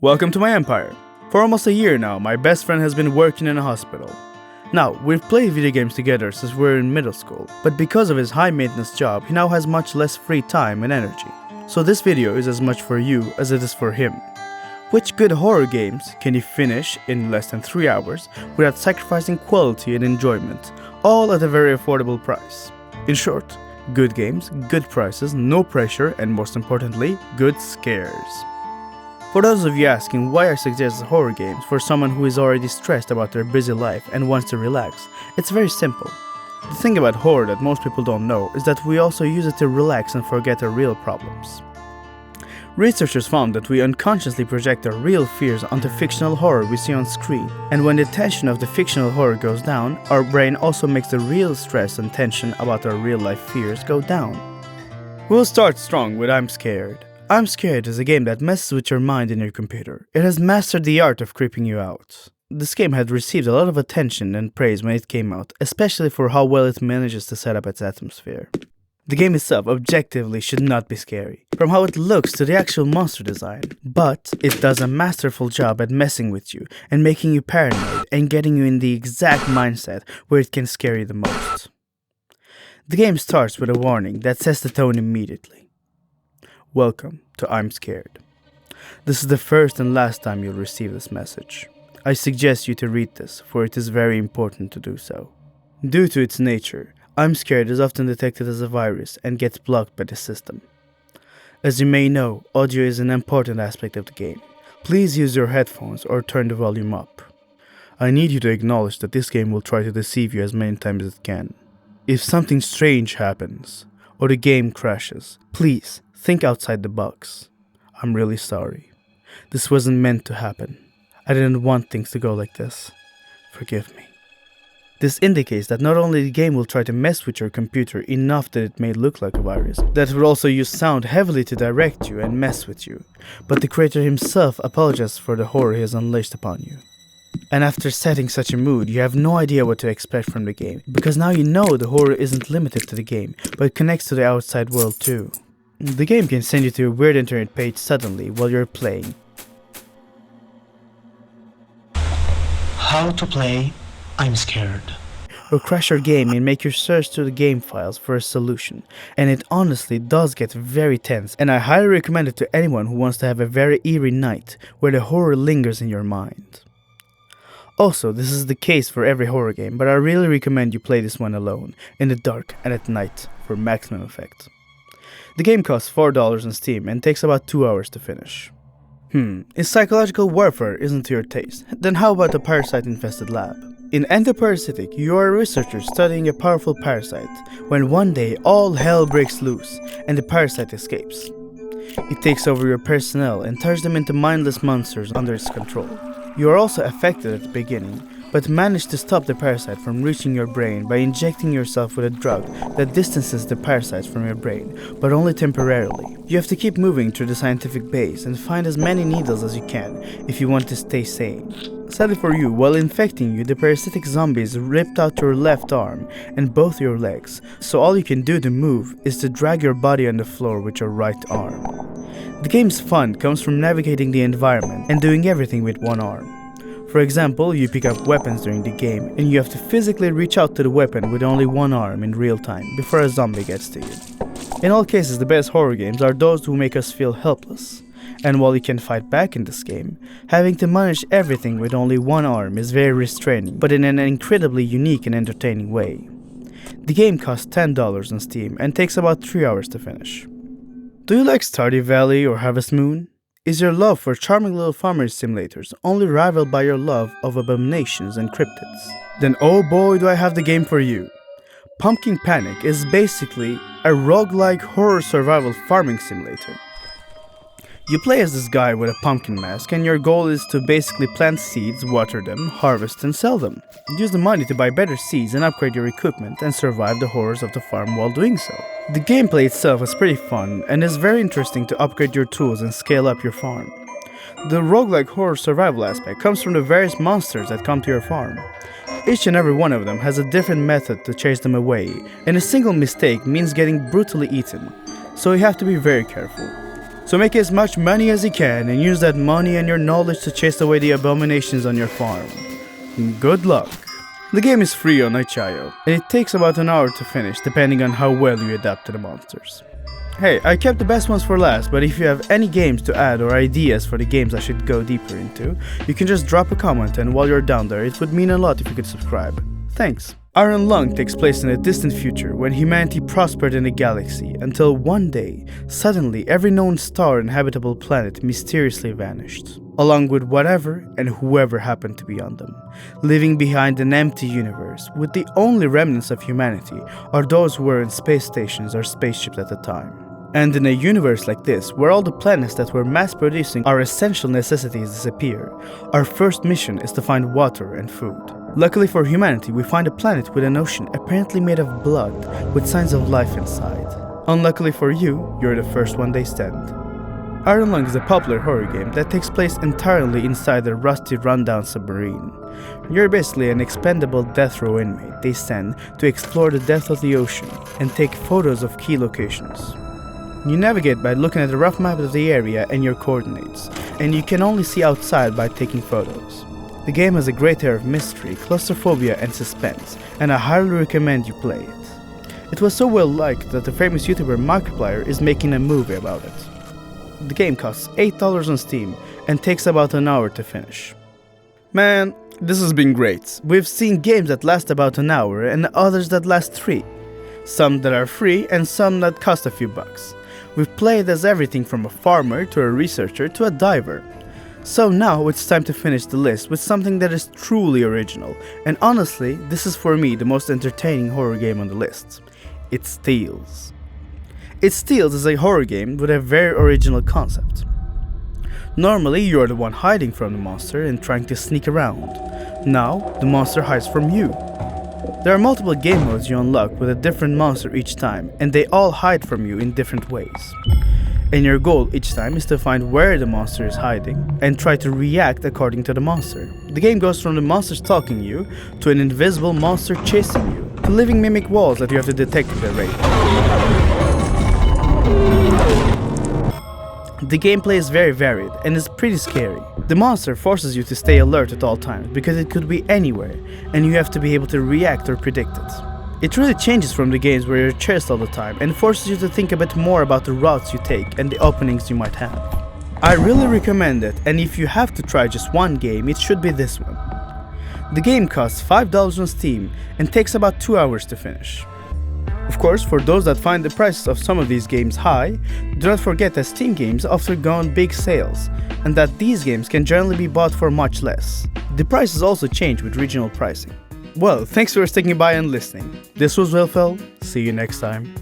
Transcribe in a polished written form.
Welcome to my empire. For almost a year now, my best friend has been working in a hospital. Now, we've played video games together since we were in middle school, but because of his high maintenance job, he now has much less free time and energy. So this video is as much for you as it is for him. Which good horror games can you finish in less than 3 hours without sacrificing quality and enjoyment, all at a very affordable price? In short, good games, good prices, no pressure, and most importantly, good scares. For those of you asking why I suggest horror games for someone who is already stressed about their busy life and wants to relax, it's very simple. The thing about horror that most people don't know is that we also use it to relax and forget our real problems. Researchers found that we unconsciously project our real fears onto fictional horror we see on screen, and when the tension of the fictional horror goes down, our brain also makes the real stress and tension about our real life fears go down. We'll start strong with I'm Scared. I'm Scared is a game that messes with your mind and your computer. It has mastered the art of creeping you out. This game had received a lot of attention and praise when it came out, especially for how well it manages to set up its atmosphere. The game itself objectively should not be scary, from how it looks to the actual monster design, but it does a masterful job at messing with you and making you paranoid and getting you in the exact mindset where it can scare you the most. The game starts with a warning that sets the tone immediately. Welcome to I'm Scared. This is the first and last time you'll receive this message. I suggest you to read this, for it is very important to do so. Due to its nature, I'm Scared is often detected as a virus and gets blocked by the system. As you may know, audio is an important aspect of the game. Please use your headphones or turn the volume up. I need you to acknowledge that this game will try to deceive you as many times as it can. If something strange happens, or the game crashes, please think outside the box. I'm really sorry. This wasn't meant to happen. I didn't want things to go like this. Forgive me. This indicates that not only the game will try to mess with your computer enough that it may look like a virus, that it will also use sound heavily to direct you and mess with you, but the creator himself apologizes for the horror he has unleashed upon you. And after setting such a mood, you have no idea what to expect from the game, because now you know the horror isn't limited to the game, but connects to the outside world too. The game can send you to a weird internet page suddenly while you're playing. How to play I'm Scared. Or crash your game and make you search through the game files for a solution. And it honestly does get very tense, and I highly recommend it to anyone who wants to have a very eerie night where the horror lingers in your mind. Also, this is the case for every horror game, but I really recommend you play this one alone, in the dark and at night, for maximum effect. The game costs $4 on Steam and takes about 2 hours to finish. If psychological warfare isn't to your taste, then how about a parasite-infested lab? In Endoparasitic, you are a researcher studying a powerful parasite, when one day all hell breaks loose and the parasite escapes. It takes over your personnel and turns them into mindless monsters under its control. You are also affected at the beginning, but manage to stop the parasite from reaching your brain by injecting yourself with a drug that distances the parasites from your brain, but only temporarily. You have to keep moving through the scientific base and find as many needles as you can if you want to stay sane. Sadly for you, while infecting you, the parasitic zombies ripped out your left arm and both your legs, so all you can do to move is to drag your body on the floor with your right arm. The game's fun comes from navigating the environment and doing everything with one arm. For example, you pick up weapons during the game, and you have to physically reach out to the weapon with only one arm in real time before a zombie gets to you. In all cases, the best horror games are those who make us feel helpless. And while you can fight back in this game, having to manage everything with only one arm is very restraining, but in an incredibly unique and entertaining way. The game costs $10 on Steam and takes about 3 hours to finish. Do you like Stardew Valley or Harvest Moon? Is your love for charming little farmer simulators only rivaled by your love of abominations and cryptids? Then oh boy do I have the game for you. Pumpkin Panic is basically a roguelike horror survival farming simulator. You play as this guy with a pumpkin mask, and your goal is to basically plant seeds, water them, harvest and sell them. Use the money to buy better seeds and upgrade your equipment and survive the horrors of the farm while doing so. The gameplay itself is pretty fun and is very interesting to upgrade your tools and scale up your farm. The roguelike horror survival aspect comes from the various monsters that come to your farm. Each and every one of them has a different method to chase them away, and a single mistake means getting brutally eaten, so you have to be very careful. So make as much money as you can and use that money and your knowledge to chase away the abominations on your farm. Good luck. The game is free on itch.io, and it takes about an hour to finish depending on how well you adapt to the monsters. Hey, I kept the best ones for last, but if you have any games to add or ideas for the games I should go deeper into, you can just drop a comment, and while you're down there, it would mean a lot if you could subscribe. Thanks. Iron Lung takes place in a distant future when humanity prospered in the galaxy until one day, suddenly every known star and habitable planet mysteriously vanished, along with whatever and whoever happened to be on them, leaving behind an empty universe with the only remnants of humanity are those who were in space stations or spaceships at the time. And in a universe like this, where all the planets that were mass-producing our essential necessities disappear, our first mission is to find water and food. Luckily for humanity, we find a planet with an ocean apparently made of blood, with signs of life inside. Unluckily for you, you're the first one they send. Iron Lung is a popular horror game that takes place entirely inside a rusty, rundown submarine. You're basically an expendable death row inmate they send to explore the depth of the ocean and take photos of key locations. You navigate by looking at a rough map of the area and your coordinates, and you can only see outside by taking photos. The game has a great air of mystery, claustrophobia and suspense, and I highly recommend you play it. It was so well liked that the famous YouTuber Markiplier is making a movie about it. The game costs $8 on Steam and takes about an hour to finish. Man, this has been great. We've seen games that last about an hour and others that last 3. Some that are free and some that cost a few bucks. We've played as everything from a farmer to a researcher to a diver. So now it's time to finish the list with something that is truly original, and honestly, this is for me the most entertaining horror game on the list. It Steals. It Steals is a horror game with a very original concept. Normally you're the one hiding from the monster and trying to sneak around. Now the monster hides from you. There are multiple game modes you unlock with a different monster each time, and they all hide from you in different ways. And your goal each time is to find where the monster is hiding and try to react according to the monster. The game goes from the monster stalking you to an invisible monster chasing you to living mimic walls that you have to detect with a radar. The gameplay is very varied and is pretty scary. The monster forces you to stay alert at all times because it could be anywhere and you have to be able to react or predict it. It really changes from the games where you're chased all the time and forces you to think a bit more about the routes you take and the openings you might have. I really recommend it, and if you have to try just one game, it should be this one. The game costs $5 on Steam and takes about 2 hours to finish. Of course, for those that find the prices of some of these games high, do not forget that Steam games often go on big sales, and that these games can generally be bought for much less. The prices also change with regional pricing. Well, thanks for sticking by and listening. This was WellFell. See you next time.